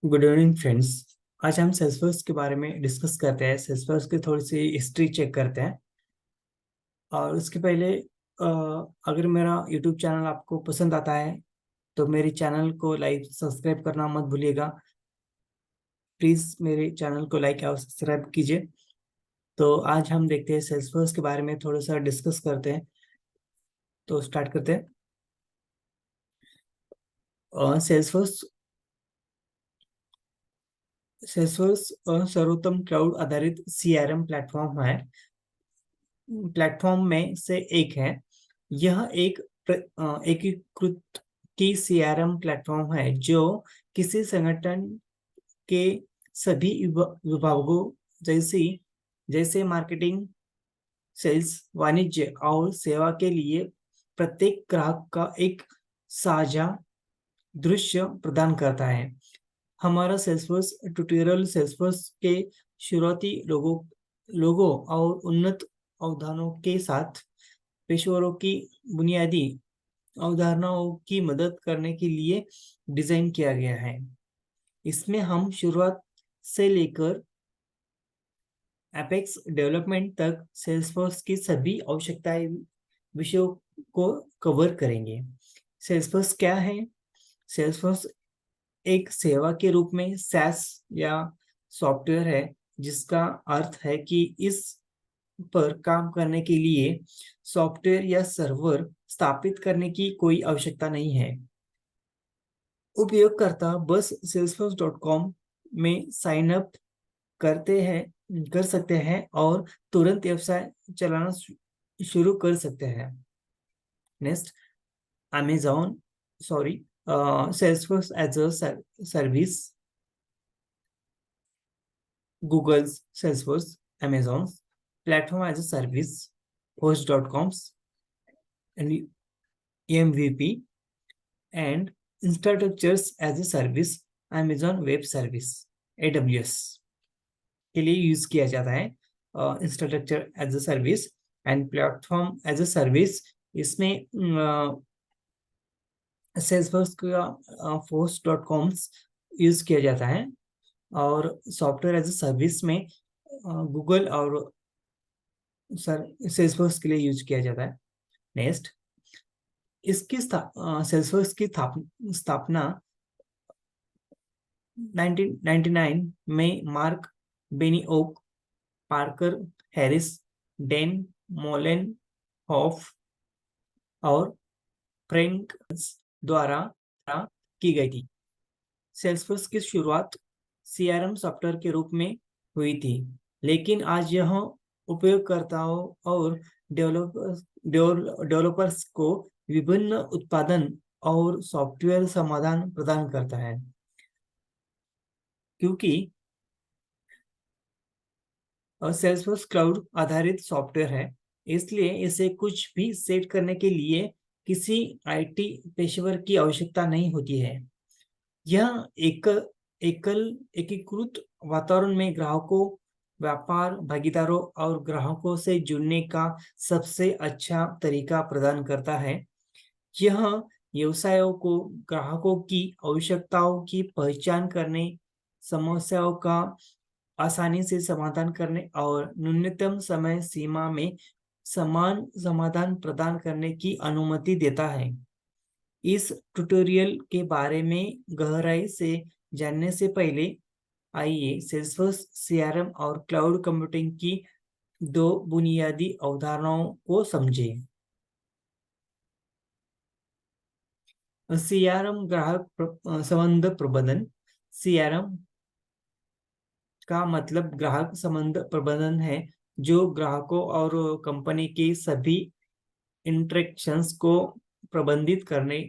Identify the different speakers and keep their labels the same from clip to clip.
Speaker 1: Good evening friends. आज हम Salesforce के बारे में डिस्कस करते हैं। सेल्सफोर्स की थोड़ी सी हिस्ट्री चेक करते हैं। और उसके पहले अगर मेरा यूट्यूब चैनल आपको पसंद आता है तो मेरे चैनल को लाइक सब्सक्राइब करना मत भूलिएगा। प्लीज़ मेरे चैनल को लाइक और सब्सक्राइब कीजिए। तो आज हम देखते हैं सेल्सफोर्स के बारे में थोड़ा सा डिस्कस करते हैं। तो स्टार्ट करते हैं। सेल्सफोर्स सेल्सफोर्स सर्वोत्तम क्लाउड आधारित सीआरएम प्लेटफॉर्म में से एक है। यह एक एकीकृत की सीआरएम प्लेटफॉर्म है जो किसी संगठन के सभी विभागों जैसे जैसे मार्केटिंग, सेल्स, वाणिज्य और सेवा के लिए प्रत्येक ग्राहक का एक साझा दृश्य प्रदान करता है। हमारा सेल्सफोर्स ट्यूटोरियल सेल्सफोर्स के शुरुआती लोगों लोगों और उन्नत अवधारणाओं के साथ पेशेवरों की बुनियादी अवधारणाओं की मदद करने के लिए डिजाइन किया गया है। इसमें हम शुरुआत से लेकर एपेक्स डेवलपमेंट तक सेल्सफोर्स की सभी आवश्यकताएं विषयों को कवर करेंगे। सेल्सफोर्स क्या है? सेल्सफोर्स एक सेवा के रूप में SaaS या सॉफ्टवेयर है, जिसका अर्थ है कि इस पर काम करने के लिए सॉफ्टवेयर या सर्वर स्थापित करने की कोई आवश्यकता नहीं है। उपयोगकर्ता बस salesforce.com में साइन अप कर सकते हैं और तुरंत व्यवसाय चलाना शुरू कर सकते हैं। Next, Amazon, sorry, Salesforce as a service, Google's Salesforce, Amazon's platform as a service, Host.com's and MVP, and infrastructures as a service, Amazon Web Service, AWS के लिए यूज किया जाता है। Infrastructure as a service and platform as a service, इसमें Salesforce का फोर्स.com use किया जाता है। और सॉफ्टवेयर एज अ सर्विस में गूगल और सेल्सफोर्स के लिए यूज किया जाता है। नेक्स्ट, इसकी सेल्सफोर्स की स्थापना 1999 में Marc Benioff, Parker Harris, Dan Moellenhoff और फ्रैंक द्वारा की गई थी। सेल्सफोर्स की शुरुआत सीआरएम सॉफ्टवेयर के रूप में हुई थी, लेकिन आज यह उपयोगकर्ताओं और डेवलपर्स को विभिन्न उत्पादन और सॉफ्टवेयर समाधान प्रदान करता है। क्योंकि सेल्सफोर्स क्लाउड आधारित सॉफ्टवेयर है, इसलिए इसे कुछ भी सेट करने के लिए किसी आईटी पेशेवर की आवश्यकता नहीं होती है। यह एकीकृत वातावरण में ग्राहकों, व्यापार भागीदारों और ग्राहकों से जुड़ने का सबसे अच्छा तरीका प्रदान करता है। यह व्यवसायों को ग्राहकों की आवश्यकताओं की पहचान करने, समस्याओं का आसानी से समाधान करने और न्यूनतम समय सीमा में समान समाधान प्रदान करने की अनुमति देता है। इस ट्यूटोरियल के बारे में गहराई से जानने से पहले आइए सेल्सफोर्स सीआरएम और क्लाउड कंप्यूटिंग की दो बुनियादी अवधारणाओं को समझें। सीआरएम संबंध प्रबंधन। सीआरएम का मतलब ग्राहक संबंध प्रबंधन है, जो ग्राहकों और कंपनी के सभी इंटरेक्शंस को प्रबंधित करने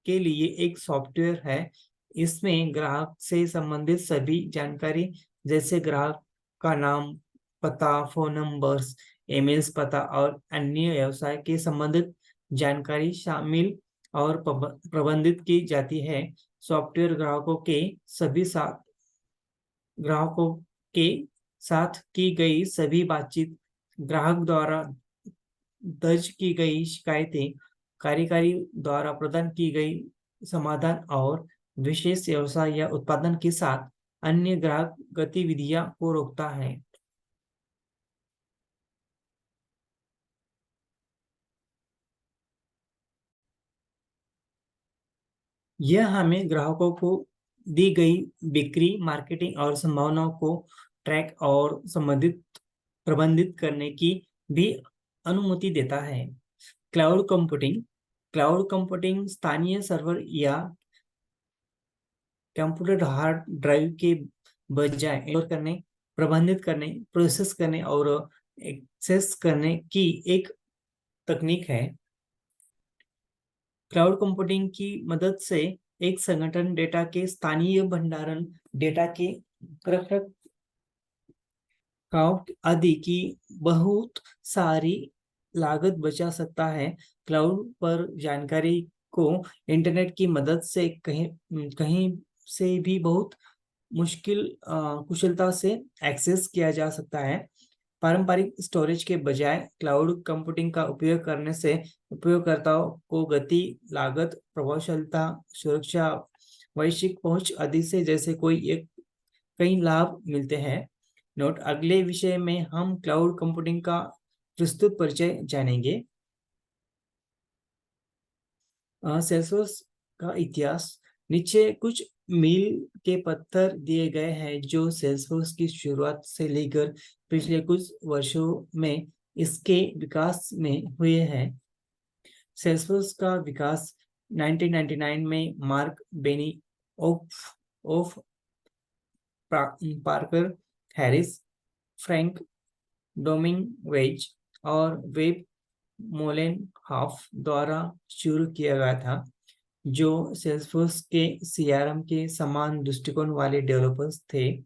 Speaker 1: के लिए एक सॉफ्टवेयर है। इसमें ग्राहक से संबंधित सभी जानकारी, जैसे ग्राहक का नाम, पता, फोन नंबर्स, ईमेल्स पता और अन्य व्यवसाय के संबंधित जानकारी शामिल और प्रबंधित की जाती है। सॉफ्टवेयर ग्राहकों के साथ की गई सभी बातचीत, ग्राहक द्वारा दर्ज की गई शिकायतें, कार्यकारी द्वारा प्रदान की गई समाधान और विशेष व्यवसाय या उत्पादन के साथ अन्य ग्राहक गतिविधियां को रोकता है। यह हमें ग्राहकों को दी गई बिक्री, मार्केटिंग और संभावनाओं को ट्रैक और संबंधित प्रबंधित करने की भी अनुमति देता है। क्लाउड कंप्यूटिंग स्थानीय सर्वर या कंप्यूटर हार्ड ड्राइव के बजाय स्टोर करने, प्रबंधित करने, प्रोसेस करने और एक्सेस करने की एक तकनीक है। क्लाउड कंप्यूटिंग की मदद से एक संगठन डेटा के स्थानीय भंडारण, डेटा के रख रखाव आदि की बहुत सारी लागत बचा सकता है। क्लाउड पर जानकारी को इंटरनेट की मदद से कहीं कहीं से भी बहुत कुशलता से एक्सेस किया जा सकता है। पारंपरिक स्टोरेज के बजाय क्लाउड कंप्यूटिंग का उपयोग करने से उपयोगकर्ताओं को गति, लागत, प्रभावशीलता, सुरक्षा, वैश्विक पहुंच आदि से जैसे कोई एक कई लाभ मिलते हैं। नोट: अगले विषय में हम क्लाउड कंप्यूटिंग का विस्तृत परिचय जानेंगे। सेल्सियस का इतिहास: नीचे कुछ मील के पत्थर दिए गए हैं जो सेल्सियस की शुरुआत से लेकर पिछले कुछ वर्षों में इसके विकास में हुए हैं। सेल्सियस का विकास 1999 में Marc Benioff off Parker Harris, Frank Dominguez और वेब मोलेनहाफ द्वारा शुरू किया गया था, जो सेल्सफोर्स के सीआरएम के समान दृष्टिकोण वाले डेवलपर्स थे।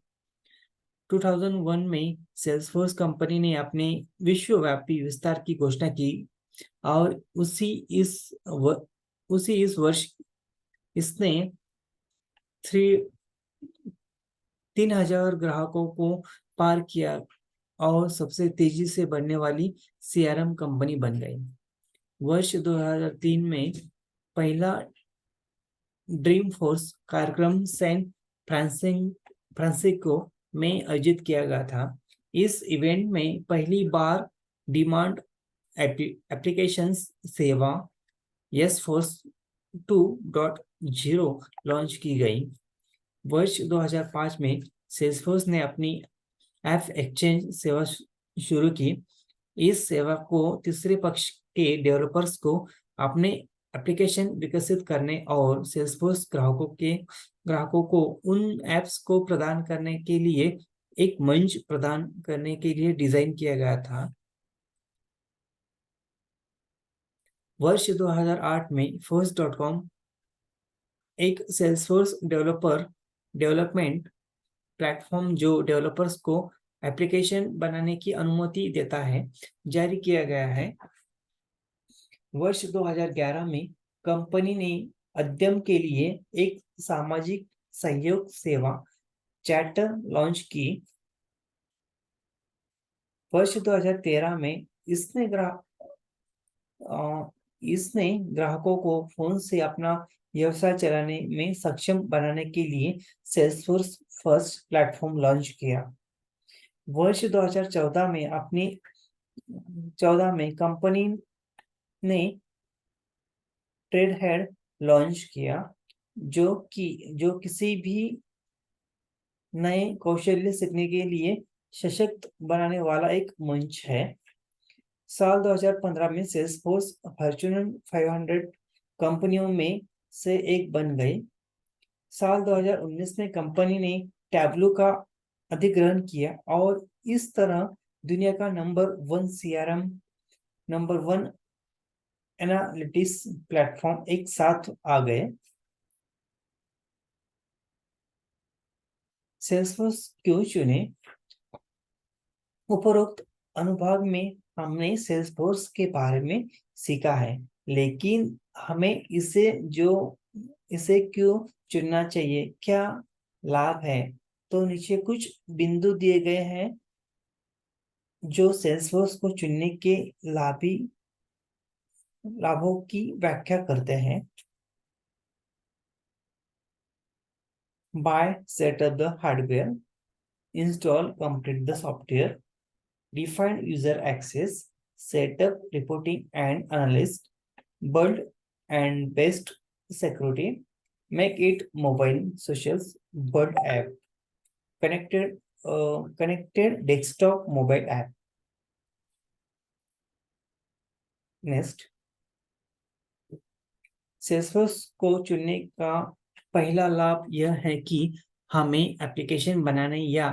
Speaker 1: 2001 में सेल्सफोर्स कंपनी ने अपने विश्वव्यापी विस्तार की घोषणा की और उसी इस वर्ष इसने 3,000 ग्राहकों को पार किया और सबसे तेजी से बढ़ने वाली सीआरएम कंपनी बन गई। वर्ष 2003 में पहला ड्रीम फोर्स कार्यक्रम सैन फ्रांसिस्को में आयोजित किया गया था। इस इवेंट में पहली बार डिमांड एप्लीकेशंस सेवा यस फोर्स 2.0 लॉन्च की गई। वर्ष 2005 में सेल्सफोर्स ने अपनी ऐप एक्सचेंज सेवा शुरू की। इस सेवा को तीसरे पक्ष के डेवलपर्स को अपने एप्लीकेशन विकसित करने और सेल्सफोर्स ग्राहकों को उन ऐप्स को प्रदान करने के लिए एक मंच प्रदान करने के लिए डिजाइन किया गया था। वर्ष 2008 में Force.com एक सेल्सफोर्स डेवलपमेंट प्लेटफॉर्म जो डेवलपर्स को एप्लीकेशन बनाने की अनुमति देता है, जारी किया गया है। वर्ष 2011 में कंपनी ने उद्यम के लिए एक सामाजिक सहयोग सेवा चैटर लॉन्च की। वर्ष 2013 में इसने ग्राहकों को फोन से अपना व्यवसाय चलाने में सक्षम बनाने के लिए सेल्सफोर्स फर्स्ट प्लेटफॉर्म लॉन्च किया। वर्ष 2014 में कंपनी ने ट्रेडहेड लॉन्च किया, जो किसी भी नए कौशल्य सीखने के लिए सशक्त बनाने वाला एक मंच है। साल 2015 में सेल्सफोर्स फॉर्च्यून 500 कंपनियों में से एक बन गई। साल 2019 में कंपनी ने टैब्लू का अधिग्रहण किया और इस तरह दुनिया का number 1 CRM, number 1 analytics platform एक साथ आ गए। सेल्सफोर्स क्यों चुने? उपरोक्त अनुभाग में हमने सेल्सफोर्स के बारे में सीखा है, लेकिन हमें इसे क्यों चुनना चाहिए, क्या लाभ है? तो नीचे कुछ बिंदु दिए गए हैं जो सेल्सफोर्स को चुनने के लाभों की व्याख्या करते हैं। Buy, set up the hardware, install, complete the software, define user access, set up reporting and analyst, build and best security, make it mobile, socials, build app, connected desktop mobile app. Next, Salesforce को चुनने का पहला लाभ यह है कि हमें application बनाने या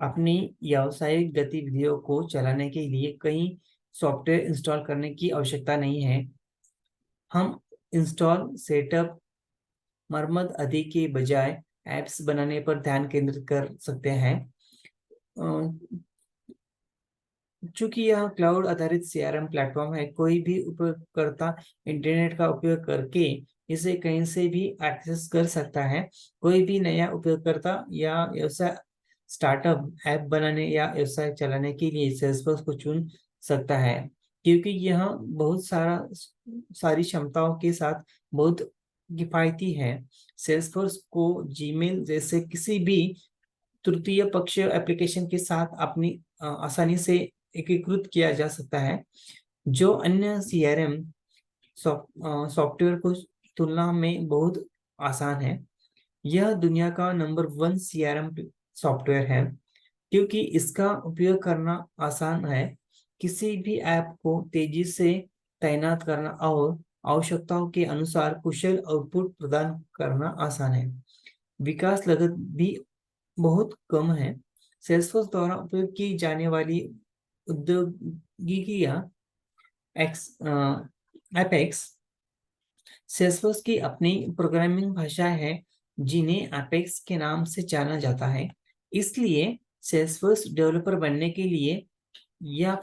Speaker 1: अपनी व्यावसायिक गतिविधियों को चलाने के लिए कई सॉफ्टवेयर इंस्टॉल करने की आवश्यकता नहीं है। हम इंस्टॉल, सेटअप, मरम्मत आदि के बजाय ऐप्स बनाने पर ध्यान केंद्रित कर सकते हैं। चूंकि यह क्लाउड आधारित सीआरएम प्लेटफॉर्म है, कोई भी उपयोगकर्ता इंटरनेट का उपयोग करके इसे कहीं से भी एक्सेस कर सकता है। कोई भी नया उपयोगकर्ता या व्यवसाय स्टार्टअप ऐप बनाने या व्यवसाय चलाने के लिए सेल्सफोर्स को चुन सकता है, क्योंकि यह बहुत सारी क्षमताओं के साथ बहुत किफायती है। सेल्सफोर्स को जीमेल जैसे किसी भी तृतीय पक्ष एप्लीकेशन के साथ अपनी आसानी से एकीकृत किया जा सकता है, जो अन्य सीआरएम सॉफ्टवेयर को तुलना में बहुत आसान है। यह दुनिया का नंबर 1 सीआरएम सॉफ्टवेयर है, क्योंकि इसका उपयोग करना आसान है। किसी भी ऐप को तेजी से तैनात करना और आवश्यकताओं के अनुसार कुशल आउटपुट प्रदान करना आसान है। विकास लागत भी बहुत कम है। सेल्सफोर्स द्वारा उपयोग की जाने वाली औद्योगिकियां एपेक्स सेल्सफोर्स की अपनी प्रोग्रामिंग भाषा है, जिन्हें एपेक्स के नाम से जाना जाता है। इसलिए सेल्सफोर्स डेवलपर बनने के लिए या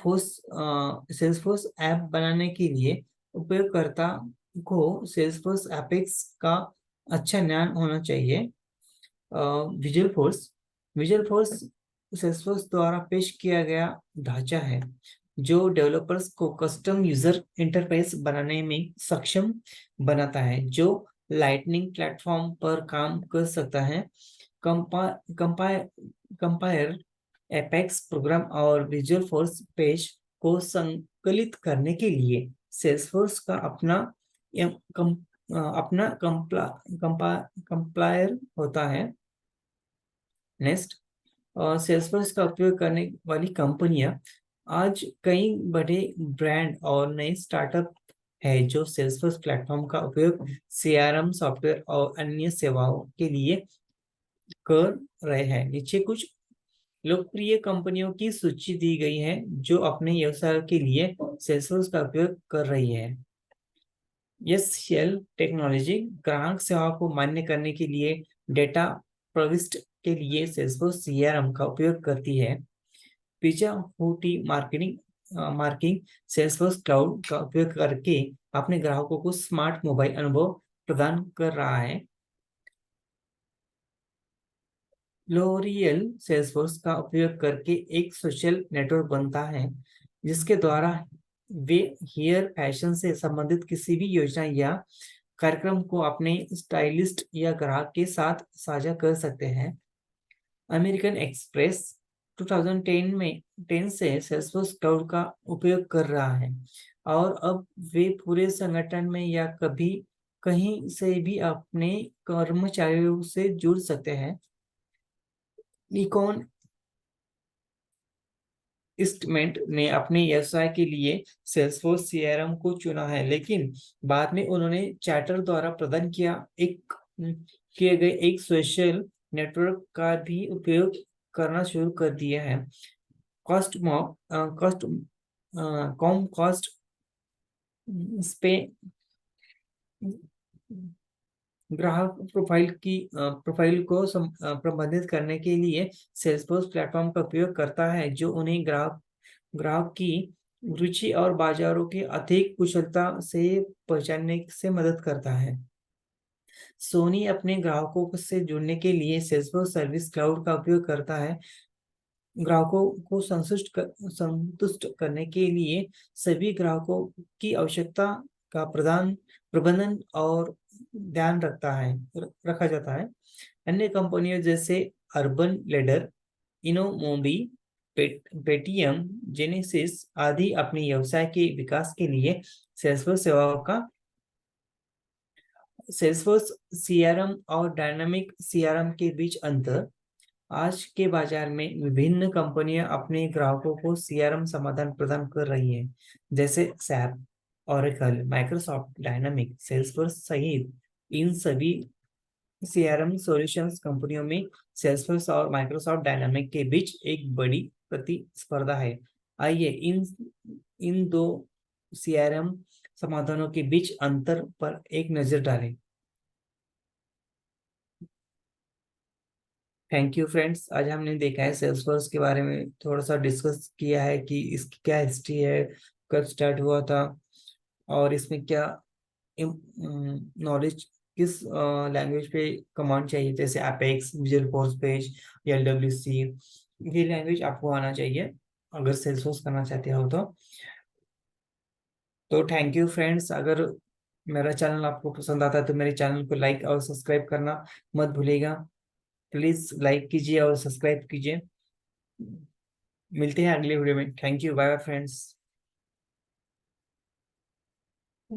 Speaker 1: सेल्सफोर्स ऐप बनाने के लिए उपयोगकर्ता को सेल्सफोर्स एपेक्स का अच्छा ज्ञान होना चाहिए। विजुअल फोर्स सेल्सफोर्स द्वारा पेश किया गया ढांचा है, जो डेवलपर्स को कस्टम यूजर इंटरफेस बनाने में सक्षम बनाता है, जो लाइटनिंग प्लेटफॉर्म पर काम कर सकता है। कंपायर एपेक्स प्रोग्राम और विजुअल फोर्स पेज को संकलित करने के लिए सेल्सफोर्स का अपना कंपायर होता है। नेक्स्ट, सेल्सफोर्स का उपयोग करने वाली कंपनियां आज कई बड़े ब्रांड और नए स्टार्टअप है जो सेल्सफोर्स प्लेटफॉर्म का उपयोग सीआरएम सॉफ्टवेयर और अन्य सेवाओं के लिए कर रहे हैं। नीचे कुछ लोकप्रिय कंपनियों की सूची दी गई है जो अपने व्यवसाय के लिए सेल्सफोर्स का उपयोग कर रही है। एससीएल टेक्नोलॉजी ग्राहक सेवा को मान्य करने के लिए डेटा प्रविष्ट के लिए सेल्सफोर्स सीआरएम का उपयोग करती है। पिज्जा हूटी मार्किंग सेल्सफोर्स क्लाउड का उपयोग करके अपने ग्राहकों को स्मार्ट मोबाइल अनुभव प्रदान कर रहा है। लोरियल सेल्सफोर्स का उपयोग करके एक सोशल नेटवर्क बनता है, जिसके द्वारा वे हेयर फैशन से संबंधित किसी भी योजना या कार्यक्रम को अपने स्टाइलिस्ट या ग्राहक के साथ साझा कर सकते हैं। अमेरिकन एक्सप्रेस 10 से सेल्सफोर्स क्लाउड का उपयोग कर रहा है और अब वे पूरे संगठन में या कभी कहीं से भी अपने कर्मचारियों से जुड़ सकते हैं। निकॉन इंस्ट्रूमेंट ने अपने व्यवसाय के लिए सेल्सफोर्स सीआरएम को चुना है, लेकिन बाद में उन्होंने चार्टर द्वारा प्रदान किए गए एक सोशल नेटवर्क का भी उपयोग करना शुरू कर दिया है। कॉस्ट स्पे ग्राहक प्रोफाइल को प्रबंधित करने के लिए सेल्सफोर्स प्लेटफॉर्म का उपयोग करता है, जो उन्हें ग्राहक की रुचि और बाजारों की अधिक कुशलता से पहचानने से मदद करता है। सोनी अपने ग्राहकों से जुड़ने के लिए सेल्सफोर्स सर्विस क्लाउड का उपयोग करता है। ग्राहकों को संतुष्ट करने के लिए सभी ग्राहकों की आवश्यकता का प्रबंधन और ध्यान रखा जाता है। अन्य कंपनियों जैसे अर्बन लैडर, इनोमोबी, पेटीएम, जेनेसिस आदि अपने व्यवसाय के विकास के लिए सेल्सफोर्स सीआरएम और डायनामिक सीआरएम के बीच अंतर। आज के बाजार में विभिन्न कंपनियां अपने ग्राहकों को सीआरएम समाधान प्रदान कर रही हैं, जैसे SAP, Oracle, Microsoft dynamic, Salesforce सहित। इन सभी सीआरएम सॉल्यूशंस कंपनियों में सेल्सफोर्स और माइक्रोसॉफ्ट डायनामिक के बीच एक बड़ी प्रतिस्पर्धा है। आइए इन इन दो सीआरएम समाधानों के बीच अंतर पर एक नजर डालें। थैंक यू फ्रेंड्स, आज हमने देखा है सेल्सफोर्स के बारे में, थोड़ा सा डिस्कस किया है कि इसकी क्या हिस्ट्री है, कब स्टार्ट हुआ था, और इसमें क्या नॉलेज, किस लैंग्वेज पे कमांड चाहिए, जैसे apex, visual force page, LWC, ये लैंग्वेज आपको आना चाहिए अगर सेल्सफोर्स करना चाहते हो तो थैंक यू फ्रेंड्स। अगर मेरा चैनल आपको पसंद आता है तो मेरे चैनल को लाइक और सब्सक्राइब करना मत भूलिएगा। प्लीज लाइक कीजिए और सब्सक्राइब कीजिए। मिलते हैं अगले वीडियो में। Thank you, bye bye friends.